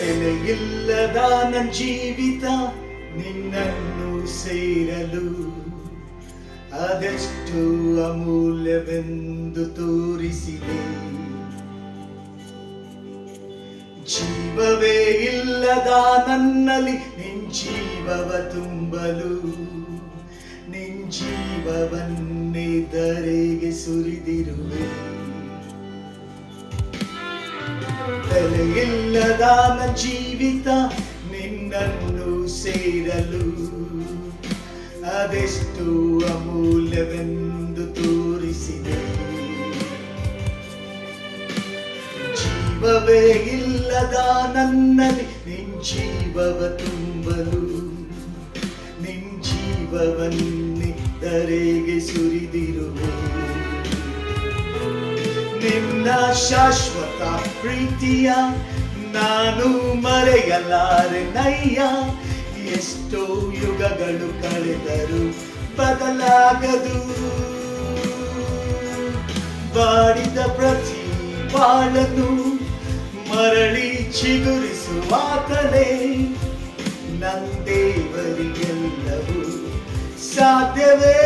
ಬೆಲೆಯಿಲ್ಲದ ನನ್ನ ಜೀವಿತ ನಿನ್ನನ್ನು ಸೇರಲು ಅದೆಷ್ಟು ಅಮೂಲ್ಯವೆಂದು ತೋರಿಸಿದೆ. ಜೀವವೇ ಇಲ್ಲದ ನನ್ನಲ್ಲಿ ನಿನ್ ಜೀವವ ತುಂಬಲು ನಿನ್ ಜೀವವನ್ನೇ ಧರೆಗೆ ಸುರಿದಿರುವೆ. ಬೆಲೆಯಿಲ್ಲದ ನನ್ನ ಜೀವಿತ ನಿನ್ನನ್ನು ಸೇರಲು ಅದೆಷ್ಟು ಅಮೂಲ್ಯವೆಂದು ತೋರಿಸಿದೆ. ಜೀವವೇ ಇಲ್ಲದ ನನ್ನಲ್ಲಿ ನಿನ್ ಜೀವವ ತುಂಬಲು ನಿನ್ ಜೀವವನ್ನಿದ್ದರೆಗೆ ಸುರಿದಿರುವೆ. ನಿನ್ನ ಶಾಶ್ವತ ಪ್ರೀತಿಯ ನಾನು ಮರೆಯಲಾರೆನಯ್ಯ. ಎಷ್ಟೋ ಯುಗಗಳು ಕಳೆದರು ಬದಲಾಗದು. ಬಾಡಿದ ಪ್ರತಿ ಬಾಳನ್ನು ಮರಳಿ ಚಿಗುರಿಸುವಾತನೇ ನನ್ನ ದೇವರಿಗೆಲ್ಲವೂ ಸಾಧ್ಯವೇ.